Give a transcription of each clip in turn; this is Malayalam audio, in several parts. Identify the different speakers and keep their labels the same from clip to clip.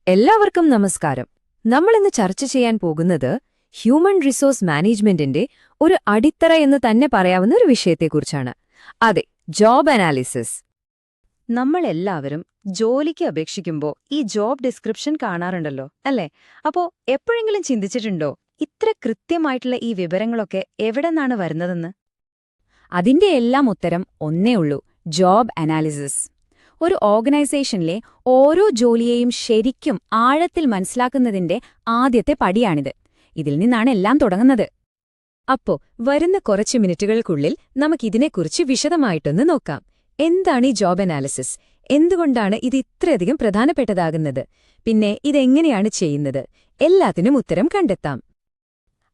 Speaker 1: എല്ലാവർക്കും നമസ്കാരം. നമ്മളിന്ന് ചർച്ച ചെയ്യാൻ പോകുന്നത് ഹ്യൂമൻ റിസോഴ്സ് മാനേജ്മെന്റിന്റെ ഒരു അടിത്തറ എന്ന് തന്നെ പറയാവുന്ന ഒരു വിഷയത്തെക്കുറിച്ചാണ്. അതെ, ജോബ് അനാലിസിസ്. നമ്മളെല്ലാവരും ജോലിക്ക് അപേക്ഷിക്കുമ്പോൾ ഈ ജോബ് ഡിസ്ക്രിപ്ഷൻ കാണാറുണ്ടല്ലോ, അല്ലേ? അപ്പോ എപ്പോഴെങ്കിലും ചിന്തിച്ചിട്ടുണ്ടോ ഇത്ര കൃത്യമായിട്ടുള്ള ഈ വിവരങ്ങളൊക്കെ എവിടെ നിന്നാണ് വരുന്നതെന്ന്? അതിന്റെ എല്ലാം ഉത്തരം ഒന്നേ ഉള്ളൂ: ജോബ് അനാലിസിസ്. ഒരു ഓർഗനൈസേഷനിലെ ഓരോ ജോലിയെയും ശരിക്കും ആഴത്തിൽ മനസ്സിലാക്കുന്നതിന്റെ ആദ്യത്തെ പടിയാണിത്. ഇതിൽ നിന്നാണ് എല്ലാം തുടങ്ങുന്നത്. അപ്പോ വരുന്ന കുറച്ച് മിനിറ്റുകൾക്കുള്ളിൽ നമുക്കിതിനെക്കുറിച്ച് വിശദമായിട്ടൊന്ന് നോക്കാം. എന്താണ് ഈ ജോബ് അനാലിസിസ്? എന്തുകൊണ്ടാണ് ഇത് ഇത്രയധികം പ്രധാനപ്പെട്ടതാകുന്നത്? പിന്നെ ഇതെങ്ങനെയാണ് ചെയ്യുന്നത്? എല്ലാത്തിനും ഉത്തരം കണ്ടെത്താം.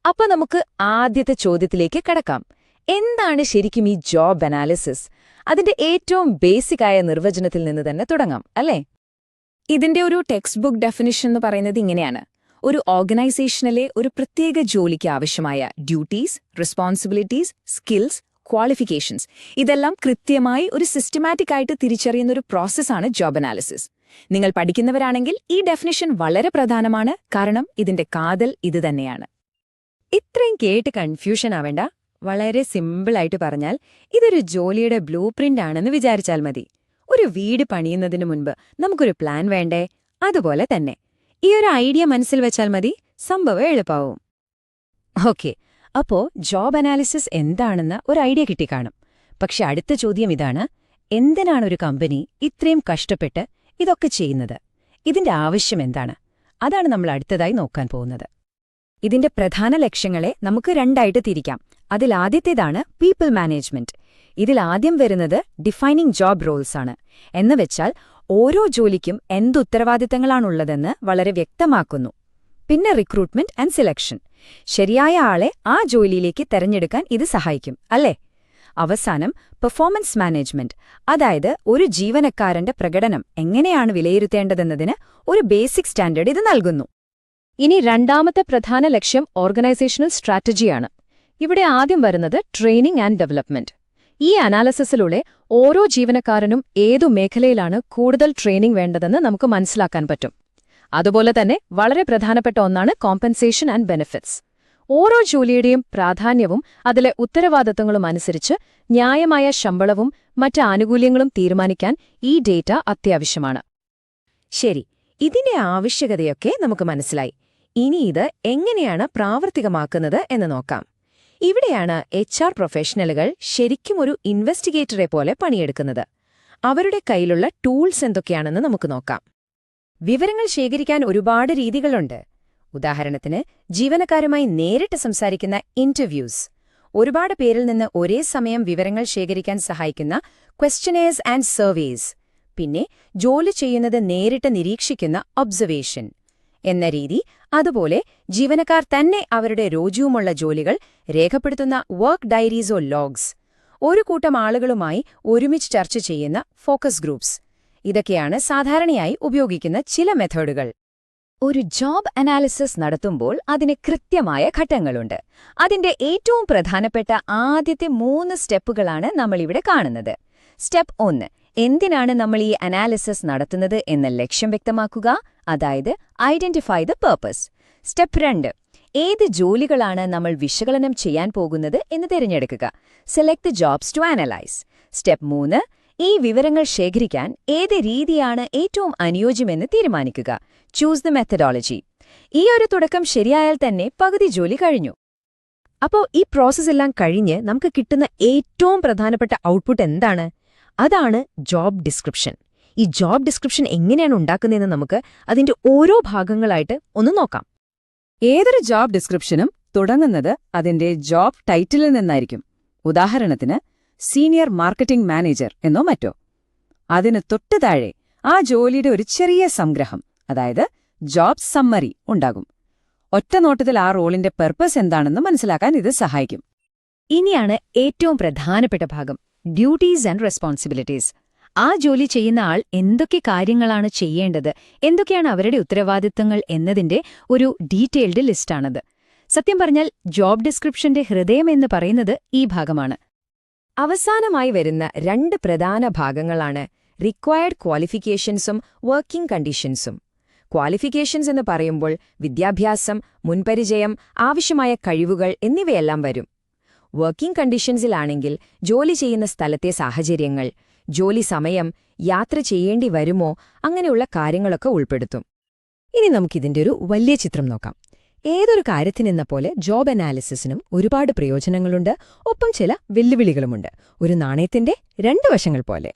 Speaker 1: അപ്പൊ നമുക്ക് ആദ്യത്തെ ചോദ്യത്തിലേക്ക് കടക്കാം. എന്താണ് ശരിക്കും ഈ ജോബ് അനാലിസിസ്? അതിന്റെ ഏറ്റവും ബേസിക്കായ നിർവചനത്തിൽ നിന്ന് തന്നെ തുടങ്ങാം, അല്ലേ? ഇതിന്റെ ഒരു ടെക്സ്റ്റ് ബുക്ക് ഡെഫിനിഷൻ എന്ന് പറയുന്നത് ഇങ്ങനെയാണ്: ഒരു ഓർഗനൈസേഷനിലെ ഒരു പ്രത്യേക ജോലിക്ക് ആവശ്യമായ ഡ്യൂട്ടീസ്, റെസ്പോൺസിബിലിറ്റീസ്, സ്കിൽസ്, ക്വാളിഫിക്കേഷൻസ് ഇതെല്ലാം കൃത്യമായി ഒരു സിസ്റ്റമാറ്റിക് ആയിട്ട് തിരിച്ചറിയുന്ന ഒരു പ്രോസസ്സാണ് ജോബ് അനാലിസിസ്. നിങ്ങൾ പഠിക്കുന്നവരാണെങ്കിൽ ഈ ഡെഫിനിഷൻ വളരെ പ്രധാനമാണ്, കാരണം ഇതിന്റെ കാതൽ ഇത് തന്നെയാണ്. ഇത്രയും കേട്ട് കൺഫ്യൂഷൻ ആവേണ്ട. വളരെ സിമ്പിളായിട്ട് പറഞ്ഞാൽ ഇതൊരു ജോലിയുടെ ബ്ലൂ പ്രിന്റ് ആണെന്ന് വിചാരിച്ചാൽ മതി. ഒരു വീട് പണിയുന്നതിനു മുൻപ് നമുക്കൊരു പ്ലാൻ വേണ്ടേ? അതുപോലെ തന്നെ ഈ ഒരു ഐഡിയ മനസ്സിൽ വെച്ചാൽ മതി, സംഭവം എളുപ്പമാവും. ഓക്കെ, അപ്പോ ജോബ് അനാലിസിസ് എന്താണെന്ന് ഒരു ഐഡിയ കിട്ടിക്കാണും. പക്ഷെ അടുത്ത ചോദ്യം ഇതാണ്: എന്തിനാണ് ഒരു കമ്പനി ഇത്രയും കഷ്ടപ്പെട്ട് ഇതൊക്കെ ചെയ്യുന്നത്? ഇതിന്റെ ആവശ്യം എന്താണ്? അതാണ് നമ്മൾ അടുത്തതായി നോക്കാൻ പോകുന്നത്. ഇതിന്റെ പ്രധാന ലക്ഷ്യങ്ങളെ നമുക്ക് രണ്ടായിട്ട് തിരിക്കാം. അതിലാദ്യത്തേതാണ് പീപ്പിൾ മാനേജ്മെന്റ്. ഇതിലാദ്യം വരുന്നത് ഡിഫൈനിങ് ജോബ് റോൾസ് ആണ്. എന്നുവെച്ചാൽ ഓരോ ജോലിക്കും എന്തുത്തരവാദിത്തങ്ങളാണുള്ളതെന്ന് വളരെ വ്യക്തമാക്കുന്നു. പിന്നെ റിക്രൂട്ട്മെന്റ് ആൻഡ് സെലക്ഷൻ. ശരിയായ ആളെ ആ ജോലിയിലേക്ക് തെരഞ്ഞെടുക്കാൻ ഇത് സഹായിക്കും, അല്ലേ? അവസാനം പെർഫോമൻസ് മാനേജ്മെന്റ്, അതായത് ഒരു ജീവനക്കാരന്റെ പ്രകടനം എങ്ങനെയാണ് വിലയിരുത്തേണ്ടതെന്നതിന് ഒരു ബേസിക് സ്റ്റാൻഡേർഡ് ഇത് നൽകുന്നു. ഇനി രണ്ടാമത്തെ പ്രധാന ലക്ഷ്യം ഓർഗനൈസേഷണൽ സ്ട്രാറ്റജിയാണ്. ഇവിടെ ആദ്യം വരുന്നത് ട്രെയിനിംഗ് ആൻഡ് ഡെവലപ്മെന്റ്. ഈ അനാലിസിസിലൂടെ ഓരോ ജീവനക്കാരനും ഏതു മേഖലയിലാണ് കൂടുതൽ ട്രെയിനിംഗ് വേണ്ടതെന്ന് നമുക്ക് മനസ്സിലാക്കാൻ പറ്റും. അതുപോലെ തന്നെ വളരെ പ്രധാനപ്പെട്ട ഒന്നാണ് കോമ്പൻസേഷൻ ആൻഡ് ബെനിഫിറ്റ്സ്. ഓരോ ജോലിയുടെയും പ്രാധാന്യവും അതിലെ ഉത്തരവാദിത്തങ്ങളും അനുസരിച്ച് ന്യായമായ ശമ്പളവും മറ്റ് ആനുകൂല്യങ്ങളും തീരുമാനിക്കാൻ ഈ ഡേറ്റ അത്യാവശ്യമാണ്. ശരി, ഇതിന്റെ ആവശ്യകതയൊക്കെ നമുക്ക് മനസ്സിലായി. ഇനി ഇത് എങ്ങനെയാണ് പ്രാവർത്തികമാക്കുന്നത് എന്ന് നോക്കാം. ഇവിടെയാണ് HR പ്രൊഫഷണലുകൾ ശരിക്കും ഒരു ഇൻവെസ്റ്റിഗേറ്ററെ പോലെ പണിയെടുക്കുന്നത്. അവരുടെ കയ്യിലുള്ള ടൂൾസ് എന്തൊക്കെയാണെന്ന് നമുക്ക് നോക്കാം. വിവരങ്ങൾ ശേഖരിക്കാൻ ഒരുപാട് രീതികളുണ്ട്. ഉദാഹരണത്തിന്, ജീവനക്കാരുമായി നേരിട്ട് സംസാരിക്കുന്ന ഇന്റർവ്യൂസ്, ഒരുപാട് പേരിൽ നിന്ന് ഒരേ സമയം വിവരങ്ങൾ ശേഖരിക്കാൻ സഹായിക്കുന്ന ക്വസ്റ്റ്യനേഴ്സ് ആൻഡ് സർവേസ്, പിന്നെ ജോലി ചെയ്യുന്നത് നേരിട്ട് നിരീക്ഷിക്കുന്ന ഒബ്സർവേഷൻ എന്ന രീതി. അതുപോലെ ജീവനക്കാർ തന്നെ അവരുടെ രോജുവുമുള്ള ജോലികൾ രേഖപ്പെടുത്തുന്ന വർക്ക് ഡയറീസോ ലോഗ്സ്, ഒരു കൂട്ടം ആളുകളുമായി ഒരുമിച്ച് ചർച്ച ചെയ്യുന്ന ഫോക്കസ് ഗ്രൂപ്പ്സ്. ഇതൊക്കെയാണ് സാധാരണയായി ഉപയോഗിക്കുന്ന ചില മെത്തേഡുകൾ. ഒരു ജോബ് അനാലിസിസ് നടത്തുമ്പോൾ അതിന് കൃത്യമായ ഘട്ടങ്ങളുണ്ട്. അതിന്റെ ഏറ്റവും പ്രധാനപ്പെട്ട ആദ്യത്തെ 3 സ്റ്റെപ്പുകളാണ് നമ്മളിവിടെ കാണുന്നത്. സ്റ്റെപ്പ് 1: എന്തിനാണ് നമ്മൾ ഈ അനാലിസിസ് നടത്തുന്നത് എന്ന ലക്ഷ്യം വ്യക്തമാക്കുക, അതായത് ഐഡന്റിഫൈ ദ പർപ്പസ്. സ്റ്റെപ്പ് 2: ഏത് ജോലികളാണ് നമ്മൾ വിശകലനം ചെയ്യാൻ പോകുന്നത് എന്ന് തിരഞ്ഞെടുക്കുക. Select the jobs to analyse. Step 3: ഈ വിവരങ്ങൾ ശേഖരിക്കാൻ ഏത് രീതിയാണ് ഏറ്റവും അനുയോജ്യമെന്ന് തീരുമാനിക്കുക. Choose the methodology. ഈ ഒരു തുടക്കം ശരിയായാൽ തന്നെ പകുതി ജോലി കഴിഞ്ഞു. അപ്പോൾ ഈ പ്രോസസ് എല്ലാം കഴിഞ്ഞ് നമുക്ക് കിട്ടുന്ന ഏറ്റവും പ്രധാനപ്പെട്ട ഔട്ട്പുട്ട് എന്താണ്? അതാണ് ജോബ് ഡിസ്ക്രിപ്ഷൻ. ഈ ജോബ് ഡിസ്ക്രിപ്ഷൻ എങ്ങനെയാണ് ഉണ്ടാക്കുന്നതെന്ന് നമുക്ക് അതിന്റെ ഓരോ ഭാഗങ്ങളായിട്ട് ഒന്ന് നോക്കാം. ഏതൊരു ജോബ് ഡിസ്ക്രിപ്ഷനും തുടങ്ങുന്നത് അതിന്റെ ജോബ് ടൈറ്റിലിൽ നിന്നായിരിക്കും. ഉദാഹരണത്തിന്, സീനിയർ മാർക്കറ്റിംഗ് മാനേജർ എന്നോ മറ്റോ. അതിന് തൊട്ടു താഴെ ആ ജോലിയുടെ ഒരു ചെറിയ സംഗ്രഹം, അതായത് ജോബ് സമ്മറി ഉണ്ടാകും. ഒറ്റനോട്ടത്തിൽ ആ റോളിന്റെ പർപ്പസ് എന്താണെന്ന് മനസ്സിലാക്കാൻ ഇത് സഹായിക്കും. ഇനിയാണ് ഏറ്റവും പ്രധാനപ്പെട്ട ഭാഗം: ഡ്യൂട്ടീസ് ആൻഡ് റെസ്പോൺസിബിലിറ്റീസ്. ആ ജോലി ചെയ്യുന്ന ആൾ എന്തൊക്കെ കാര്യങ്ങളാണ് ചെയ്യേണ്ടത്, എന്തൊക്കെയാണ് അവരുടെ ഉത്തരവാദിത്തങ്ങൾ എന്നതിന്റെ ഒരു ഡീറ്റെയിൽഡ് ലിസ്റ്റാണത്. സത്യം പറഞ്ഞാൽ ജോബ് ഡിസ്ക്രിപ്ഷന്റെ ഹൃദയം എന്ന് പറയുന്നത് ഈ ഭാഗമാണ്. അവസാനമായി വരുന്ന 2 പ്രധാന ഭാഗങ്ങളാണ് റിക്വയർഡ് ക്വാളിഫിക്കേഷൻസും വർക്കിംഗ് കണ്ടീഷൻസും. ക്വാളിഫിക്കേഷൻസ് എന്ന് പറയുമ്പോൾ വിദ്യാഭ്യാസം, മുൻപരിചയം, ആവശ്യമായ കഴിവുകൾ എന്നിവയെല്ലാം വരും. വർക്കിംഗ് കണ്ടീഷൻസിലാണെങ്കിൽ ജോലി ചെയ്യുന്ന സ്ഥലത്തെ സാഹചര്യങ്ങൾ, ജോലി സമയം, യാത്ര ചെയ്യേണ്ടി വരുമോ അങ്ങനെയുള്ള കാര്യങ്ങളൊക്കെ ഉൾപ്പെടുത്തും. ഇനി നമുക്കിതിന്റെ ഒരു വലിയ ചിത്രം നോക്കാം. ഏതൊരു കാര്യത്തിനെന്ന പോലെ ജോബ് അനാലിസിസിനും ഒരുപാട് പ്രയോജനങ്ങളുണ്ട്, ഒപ്പം ചില വെല്ലുവിളികളുമുണ്ട്. ഒരു നാണയത്തിന്റെ രണ്ട് വശങ്ങൾ പോലെ.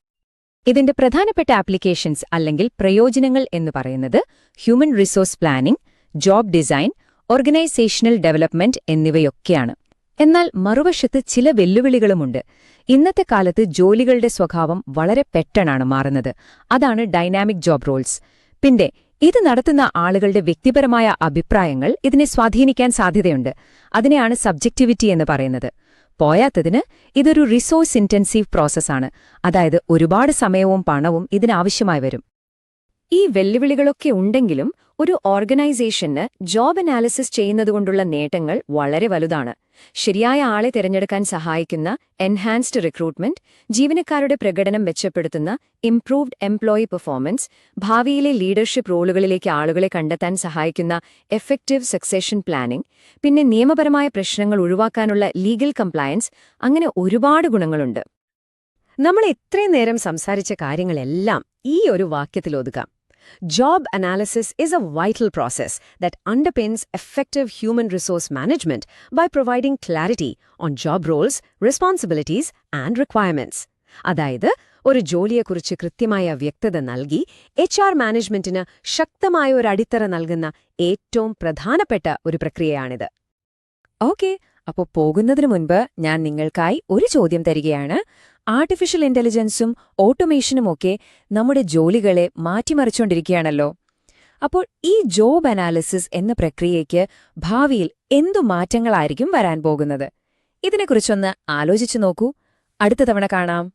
Speaker 1: ഇതിന്റെ പ്രധാനപ്പെട്ട ആപ്ലിക്കേഷൻസ് അല്ലെങ്കിൽ പ്രയോജനങ്ങൾ എന്ന് പറയുന്നത് human resource planning, job design, organisational development എന്നിവയൊക്കെയാണ്. എന്നാൽ മറുവശത്ത് ചില വെല്ലുവിളികളുമുണ്ട്. ഇന്നത്തെ കാലത്ത് ജോലികളുടെ സ്വഭാവം വളരെ പെട്ടെന്നാണ് മാറുന്നത്. അതാണ് ഡൈനാമിക് ജോബ് റോൾസ്. പിന്നെ ഇത് നടത്തുന്ന ആളുകളുടെ വ്യക്തിപരമായ അഭിപ്രായങ്ങൾ ഇതിനെ സ്വാധീനിക്കാൻ സാധ്യതയുണ്ട്. അതിനെയാണ് സബ്ജക്റ്റിവിറ്റി എന്ന് പറയുന്നത്. പോയാത്തതിന് ഇതൊരു റിസോഴ്സ് ഇന്റൻസീവ് പ്രോസസ്സാണ്. അതായത് ഒരുപാട് സമയവും പണവും ഇതിനാവശ്യമായി വരും. ഈ വെല്ലുവിളികളൊക്കെ ഉണ്ടെങ്കിലും ഒരു ഓർഗനൈസേഷന് ജോബ് അനാലിസിസ് ചെയ്യുന്നതുകൊണ്ടുള്ള നേട്ടങ്ങൾ വളരെ വലുതാണ്. ശരിയായ ആളെ തിരഞ്ഞെടുക്കാൻ സഹായിക്കുന്ന എൻഹാൻസ്ഡ് റിക്രൂട്ട്മെന്റ്, ജീവനക്കാരുടെ പ്രകടനം മെച്ചപ്പെടുത്തുന്ന ഇംപ്രൂവ്ഡ് എംപ്ലോയി പെർഫോമൻസ്, ഭാവിയിലെ ലീഡർഷിപ്പ് റോളുകളിലേക്ക് ആളുകളെ കണ്ടെത്താൻ സഹായിക്കുന്ന എഫക്റ്റീവ് സക്സഷൻ പ്ലാനിംഗ്, പിന്നെ നിയമപരമായ പ്രശ്നങ്ങൾ ഒഴിവാക്കാനുള്ള ലീഗൽ കംപ്ലയൻസ്, അങ്ങനെ ഒരുപാട് ഗുണങ്ങളുണ്ട്. നമ്മൾ ഇത്രയും നേരം സംസാരിച്ച കാര്യങ്ങളെല്ലാം ഈ ഒരു വാക്യത്തിലൊതുക്കാം. Job analysis is a vital process that underpins effective human resource management by providing clarity on job roles, responsibilities, and requirements. അതായത് ഒരു ജോലിയെക്കുറിച്ച് കൃത്യമായ വ്യക്തത നൽകി HR മാനേജ്മെന്റിന് ശക്തമായ ഒരു അടിത്തറ നൽകുന്ന ഏറ്റവും പ്രധാനപ്പെട്ട ഒരു പ്രക്രിയയാണിത്. ഓക്കെ, അപ്പോൾ പോകുന്നതിനു മുൻപ് ഞാൻ നിങ്ങൾക്കായി ഒരു ചോദ്യം തരികയാണ്. ആർട്ടിഫിഷ്യൽ ഇന്റലിജൻസും ഓട്ടോമേഷനുമൊക്കെ നമ്മുടെ ജോലികളെ മാറ്റിമറിച്ചുകൊണ്ടിരിക്കുകയാണല്ലോ. അപ്പോൾ ഈ ജോബ് അനാലിസിസ് എന്ന പ്രക്രിയയ്ക്ക് ഭാവിയിൽ എന്തു മാറ്റങ്ങളായിരിക്കും വരാൻ പോകുന്നത്? ഇതിനെക്കുറിച്ചൊന്ന് ആലോചിച്ചു നോക്കൂ. അടുത്ത തവണ കാണാം.